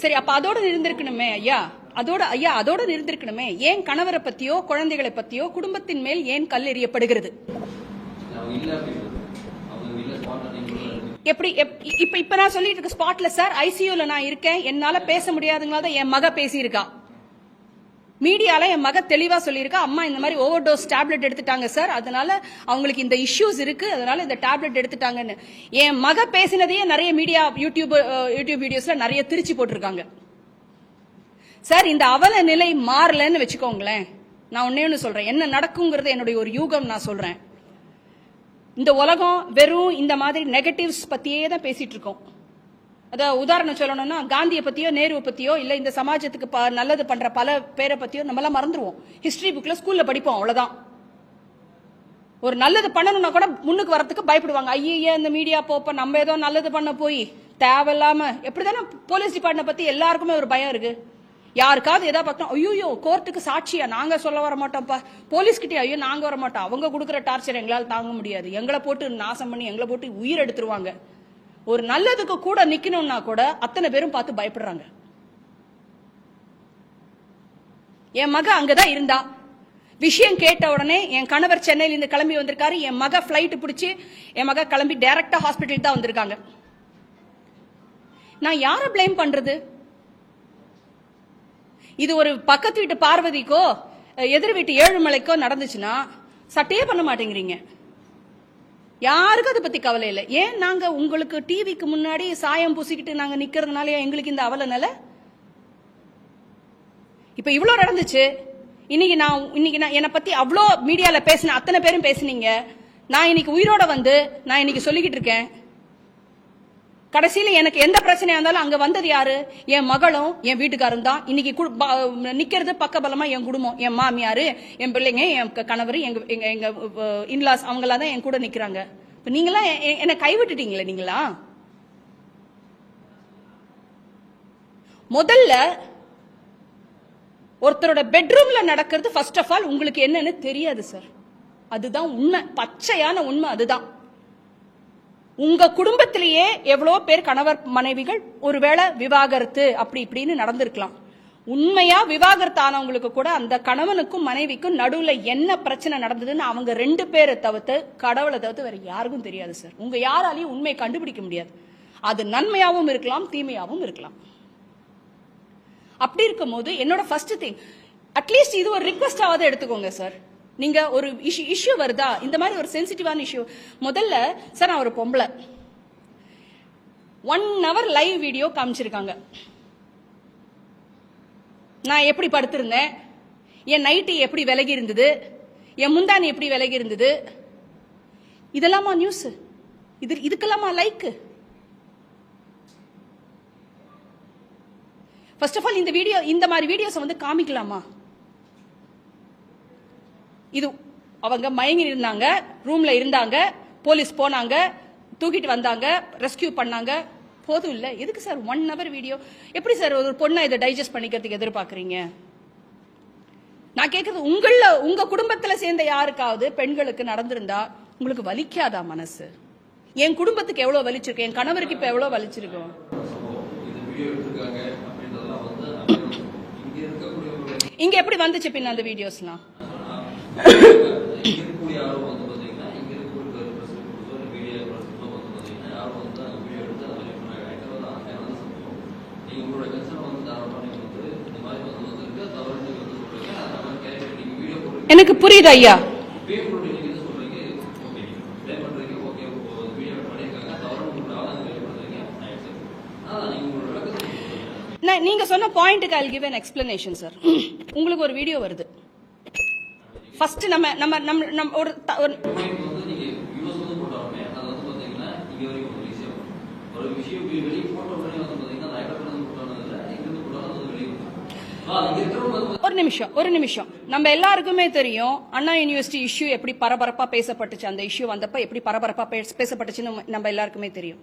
சரி, அப்ப அதோட நிறுந்திருக்கணுமே ஐயா, அதோட நிறுந்திருக்கணுமே. ஏன் கணவரை பத்தியோ குழந்தைகளை பத்தியோ குடும்பத்தின் மேல் ஏன் கல் எறியப்படுகிறது? எப்படி இப்ப நான் சொல்லிட்டு இருக்க ஸ்பாட்ல சார் ஐசியூல நான் இருக்கேன், என்னால பேச முடியாதுங்களாத என் மக பேசியிருக்கா. மீடியால என் மக தெளிவா சொல்லியிருக்கா, அம்மா இந்த மாதிரி ஓவர் டோஸ் டேப்லெட் எடுத்துட்டாங்க சார், அதனால அவங்களுக்கு இந்த இஷ்யூஸ் இருக்கு, அதனால இந்த டேப்லெட் எடுத்துட்டாங்கன்னு. என் மக பேசினதையே நிறைய மீடியா யூடியூப் வீடியோஸ்ல நிறைய திருச்சி போட்டிருக்காங்க சார். இந்த அவல நிலை மாறலன்னு வச்சுக்கோங்களேன், நான் ஒன்னே சொல்றேன், என்ன நடக்குங்கிறது என்னுடைய ஒரு யூகம். நான் சொல்றேன், இந்த உலகம் வெறும் இந்த மாதிரி நெகட்டிவ்ஸ் பத்தியே தான் பேசிட்டு இருக்கோம். அதாவது உதாரணம் சொல்லணும்னா, காந்தியை பத்தியோ நேருவை பத்தியோ இல்ல இந்த சமாஜத்துக்கு நல்லது பண்ற பல பேரை பத்தியோ நம்மளாம் மறந்துருவோம். ஹிஸ்டரி புக்ல ஸ்கூல்ல படிப்போம், அவ்வளவுதான். ஒரு நல்லது பண்ணணும்னா கூட முன்னுக்கு வரதுக்கு பயப்படுவாங்க. ஐயே, இந்த மீடியா போப்ப நம்ம ஏதோ நல்லது பண்ண போய் தேவையில்லாம எப்படிதானே போலீஸ் டிபார்ட்மெண்ட் பத்தி எல்லாருக்குமே ஒரு பயம் இருக்கு. யாருக்காவது ஏதாவது பார்த்தோம், ஐயோ கோர்ட்டுக்கு சாட்சியா நாங்க சொல்ல வர மாட்டோம்ப்பா, போலீஸ் கிட்டே ஐயோ நாங்க வர மாட்டோம், அவங்க கொடுக்குற டார்ச்சர் எங்களால் தாங்க முடியாது, எங்களை போட்டு நாசம் பண்ணி எங்களை போட்டு உயிர் எடுத்துருவாங்க. ஒரு நல்லதுக்கு கூட நிக்கணும்னா கூட அத்தனை பேரும் பார்த்து பயப்படுறாங்க. என் மக அங்கதான் இருந்தா, விஷயம் கேட்ட உடனே என் கணவர் சென்னையில இருந்து கிளம்பி வந்திருக்காரு, என் மக பிளைட் பிடிச்சி என் மக கிளம்பி டைரக்டா ஹாஸ்பிட்டல் தான் வந்திருக்காங்க. நான் யாரை பிளேம் பண்றது? இது ஒரு பக்கத்து வீட்டு பார்வதிக்கோ எதிர் வீட்டு ஏழுமலைக்கோ நடந்துச்சுன்னா சட்டையே பண்ண மாட்டேங்கிறீங்க. யாருக்கும் அதை பத்தி கவலை இல்லை. ஏன் நாங்க உங்களுக்கு டிவிக்கு முன்னாடி சாயம் பூசிக்கிட்டு நாங்க நிக்கிறதுனால எங்களுக்கு இந்த அவல நிலை? இப்ப இவ்வளவு நடந்துச்சு, இன்னைக்கு நான் என்னை பத்தி அவ்வளோ மீடியால பேசின அத்தனை பேரும் பேசுனீங்க. நான் இன்னைக்கு உயிரோட வந்து நான் இன்னைக்கு சொல்லிக்கிட்டு இருக்கேன். கடைசியில எனக்கு எந்த பிரச்சனையா இருந்தாலும் அங்க வந்தது யாரு? என் மகளும் என் வீட்டுக்காரும் தான். இன்னைக்கு நிக்கிறது பக்கபலமா என் குடும்பம், என் மாமியாரு, என் பிள்ளைங்க, என் கணவர், எங்க இன்லாஸ், அவங்களா தான் என் கூட நிக்கிறாங்க. இப்ப நீங்களா என்ன கைவிட்டுட்டீங்களே? நீங்களா முதல்ல ஒருத்தரோட பெட்ரூம்ல நடக்கிறது ஃபர்ஸ்ட் ஆஃப் ஆல் உங்களுக்கு என்னன்னு தெரியாது சார். அதுதான் உண்மை, பச்சையான உண்மை. அதுதான் உங்க குடும்பத்திலேயே எவ்வளவு பேர் கணவர் மனைவிகள் ஒருவேளை விவாகரத்து அப்படி இப்படின்னு நடந்திருக்கலாம். உண்மையா விவாகரத்து ஆனவங்களுக்கு கூட அந்த கணவனுக்கும் மனைவிக்கும் நடுவுல என்ன பிரச்சனை நடந்ததுன்னு அவங்க 2 பேரை தவிர்த்து, கடவுளை தவிர்த்து வேற யாருக்கும் தெரியாது சார். உங்க யாராலையும் உண்மையை கண்டுபிடிக்க முடியாது. அது நன்மையாவும் இருக்கலாம், தீமையாவும் இருக்கலாம். அப்படி இருக்கும் போது என்னோட ஃபர்ஸ்ட் திங், அட்லீஸ்ட் இது ஒரு ரிக்வெஸ்டாவது எடுத்துக்கோங்க சார். நீங்க ஒரு இஷ்யூ வருதா, இந்த மாதிரி ஒரு சென்சிட்டிவான இஷ்யூ, முதல்ல சார் நான் ஒரு பொம்பளை 1 hour லைவ் வீடியோ காமிச்சிருக்காங்க. நான் எப்படி படுத்திருந்தேன், என் நைட்டி எப்படி விலகி இருந்தது, என் முந்தானி எப்படி விலகி இருந்தது, இதெல்லாமா நியூஸ்? இதுக்கெல்லாமா லைக்? ஃபர்ஸ்ட் ஆஃப் ஆல் இந்த மாதிரி வீடியோஸ் வந்து காமிக்கலாமா? இது அவங்க மயங்கி இருந்தாங்க, ரூம்ல இருந்தாங்க, போலீஸ் போனாங்க, தூக்கிட்டு வந்தாங்க, ரெஸ்கியூ பண்ணாங்க, போதும் இல்ல? எதுக்கு சார் 1 hour வீடியோ? எப்படி சார் ஒரு பொண்ணை இதை டைஜஸ்ட் பண்ணிக்கிறதுக்கு எதிர்பார்க்கறீங்க? நான் கேட்கறது, உங்க குடும்பத்துல சேர்ந்த யாருக்காவது பெண்களுக்கு நடந்திருந்தா உங்களுக்கு வலிக்காதா மனசு? என் குடும்பத்துக்கு எவ்வளவு வலிச்சிருக்கு, என் கணவருக்கு இப்ப எவ்வளவு வலிச்சிருக்கும். இங்க எப்படி வந்துச்சு பின்ன அந்த வீடியோஸ்லாம்? எனக்கு புரியுது ஐயா. நீங்க சொன்ன பாயிண்ட்க்கு I'll give an explanation sir. உங்களுக்கு ஒரு வீடியோ வருது, ஃபர்ஸ்ட் நம்ம ஒரு நிமிஷம் நம்ம எல்லாருக்குமே தெரியும் அண்ணா யூனிவர்சிட்டி இஷ்யூ எப்படி பரபரப்பா பேசப்பட்டுச்சு. அந்த இஷ்யூ வந்தப்ப எப்படி பரபரப்பா பேசப்பட்டுச்சுன்னு நம்ம எல்லாருக்குமே தெரியும்.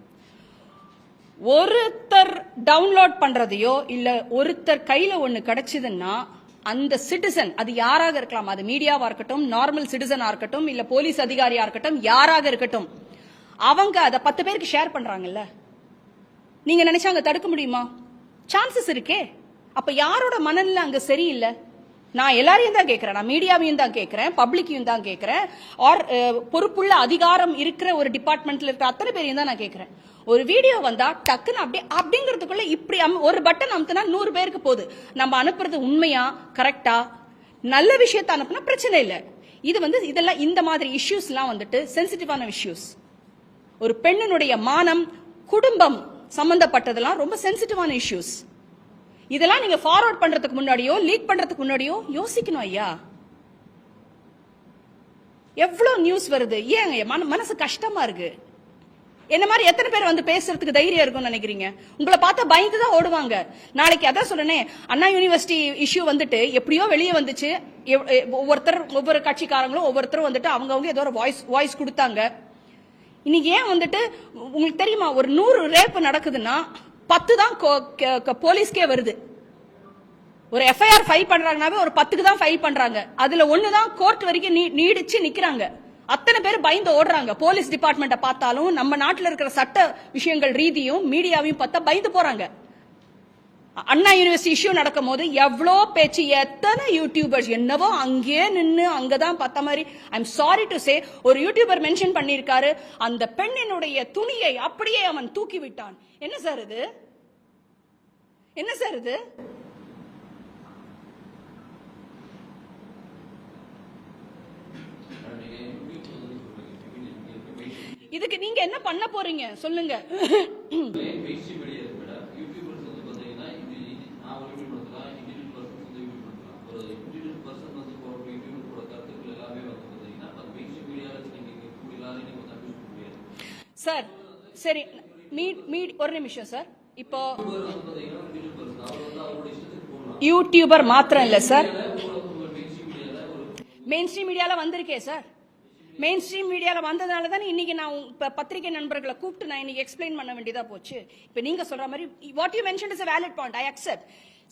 ஒருத்தர் டவுன்லோட் பண்றதையோ இல்ல ஒருத்தர் கையில ஒண்ணு கிடைச்சதுன்னா அந்த சிட்டிசன், அது யாராக இருக்கலாம், அது மீடியாவா இருக்கட்டும், நார்மல் சிட்டிசனா இருக்கட்டும், இல்ல போலீஸ் அதிகாரியா இருக்கட்டும், யாராக இருக்கட்டும், அவங்க அதை 10 பேருக்கு ஷேர் பண்றாங்கல்ல. நீங்க நினைச்சாங்க தடுக்க முடியுமா? சான்சஸ் இருக்கே. அப்ப யாரோட மனநிலை அங்க சரியில்லை? நான் எல்லாரையும் தான் கேட்கிறேன், நான் மீடியாவையும் தான் கேட்கிறேன், பப்ளிக்கையும் தான் கேட்கிறேன், ஆர் பொறுப்புள்ள அதிகாரம் இருக்கிற ஒரு டிபார்ட்மெண்ட்ல இருக்கிற அத்தனை பேரையும் தான் நான் கேட்கிறேன். ஒரு வீடியோ வந்தா டக்குன்னு அப்படிங்கிறதுக்குள்ள இப்படி ஒரு பட்டன் அமுத்தினா 100 பேருக்கு போகுது. நம்ம அனுப்புறது உண்மையா, கரெக்டா, நல்ல விஷயத்தை அனுப்புனா பிரச்சனை இல்லை. இது இதெல்லாம் இந்த மாதிரி இஷ்யூஸ்லாம் வந்துட்டு சென்சிட்டிவான இஷ்யூஸ். ஒரு பெண்ணினுடைய மானம், குடும்பம் சம்பந்தப்பட்டதெல்லாம் ரொம்ப சென்சிட்டிவான இஷ்யூஸ். இதெல்லாம் நீங்க ஃபார்வர்ட் பண்றதுக்கு முன்னாடியோ லீக் பண்றதுக்கு முன்னாடியோ யோசிக்கணும் ஐயா. எவ்வளவு நியூஸ் வருது, ஏன் மனசு கஷ்டமா இருக்கு. என்ன மாதிரி எத்தனை பேர் வந்து பேசுறதுக்கு தைரியம் இருக்கும்னு நினைக்கிறீங்க? உங்களை பார்த்தா பயந்து தான் ஓடுவாங்க. நாளைக்கு அதான் சொல்றேனே, அண்ணா யூனிவர்சிட்டி இஷ்யூ வந்துட்டு எப்படியோ வெளியே வந்துச்சு. ஒவ்வொரு கட்சிக்காரங்களும் ஒவ்வொருத்தரும் வந்துட்டு அவங்க ஏதோ ஒரு வாய்ஸ் கொடுத்தாங்க. இன்னைக்கு ஏன் வந்துட்டு உங்களுக்கு தெரியுமா, ஒரு 100 ரேப் நடக்குதுன்னா 10 தான் போலீஸ்க்கே வருது. ஒரு எஃப்ஐஆர் ஃபைல் பண்றாங்கனாவே ஒரு 10க்கு தான் ஃபைல் பண்றாங்க. அதுல 1 தான் கோர்ட் வரைக்கும் நீடிச்சு நிக்கிறாங்க. அத்தனை பேர் பயந்து ஓடுறாங்க. போலீஸ் டிபார்ட்மெண்ட்டை பார்த்தாலும் நம்ம நாட்டில் இருக்கிற சட்ட விஷயங்கள் ரீதியும் மீடியாவையும் பார்த்தா பயந்து போறாங்க. அண்ணா யூனிவர்சிட்டி இஷ்யூ நடக்கும் போது எவ்வளோ பேச்சு, எத்தனை யூடியூபர்ஸ் என்னவோ அங்கேயே நின்று அங்கதான் பார்த்த மாதிரி. ஐம் சாரி டு சே, ஒரு யூடியூபர் மென்ஷன் பண்ணியிருக்காரு, அந்த பெண்ணினுடைய துணியை அப்படியே அவன் தூக்கி விட்டான். என்ன சார் இது? என்ன சார் இது? இதுக்கு நீங்க என்ன பண்ண போறீங்க சொல்லுங்க. சார் சரி, ஒரு நிமிஷம் சார். இப்போ யூடியூபர் மாத்திரம் இல்ல சார், மெயின் ஸ்ட்ரீம் மீடியால வந்திருக்கே சார். மெயின் ஸ்ட்ரீம் மீடியால வந்ததால தான் இன்னைக்கு நான் பத்திரிகை நண்பர்களை கூப்பிட்டு நான் இன்னைக்கு எக்ஸ்பிளைன் பண்ண வேண்டியதா போச்சு. இப்ப நீங்க சொல்ற மாதிரி what you mentioned is a valid point, I accept.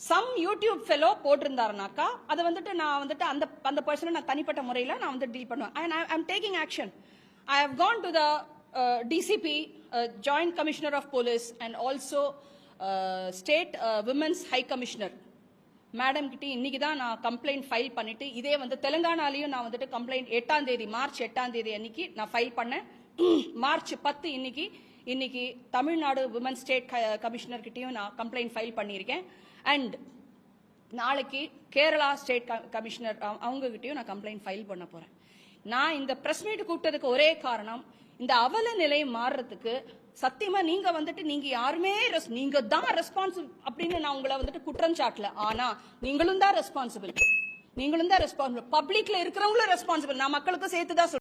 Some YouTube fellow போட்டிருந்தாருனாக்கா அதை வந்துட்டு நான் வந்துட்டு அந்த பர்சனை நான் தனிப்பட்ட முறையில் நான் வந்து டீல் பண்ணுவேன். and I am taking action. I have gone to the DCP, Joint Commissioner of Police, and also State Women's High Commissioner madam கிட்ட இன்னைக்கு தான் நான் கம்ப்ளைண்ட் ஃபைல் பண்ணிட்டு, இதே வந்து தெலுங்கானாலையும் நான் வந்துட்டு கம்ப்ளைண்ட் 8ஆம் தேதி மார்ச் 8ஆம் தேதி அன்னைக்கு நான் ஃபைல் பண்ணேன். மார்ச் 10 இன்னைக்கு தமிழ்நாடு விமன் ஸ்டேட் கமிஷனர் கிட்டையும் நான் கம்ப்ளைண்ட் ஃபைல் பண்ணியிருக்கேன். அண்ட் நாளைக்கு கேரளா ஸ்டேட் கமிஷனர் அவங்க கிட்டையும் நான் கம்ப்ளைண்ட் ஃபைல் பண்ண போறேன். நான் இந்த பிரஸ் மீட் கூப்பிட்டதுக்கு ஒரே காரணம், இந்த அவல நிலை மாறுறதுக்கு சத்தியமா நீங்க யாருமே நீங்க தான் ரெஸ்பான்சிபிள் அப்படின்னு நான் உங்களை வந்துட்டு குற்றம் சாட்டல. ஆனா நீங்களும் தான் ரெஸ்பான்சிபிள். பப்ளிக்ல இருக்கிறவங்களும் ரெஸ்பான்சிபிள். நான் மக்களுக்கும் சேர்த்துதான்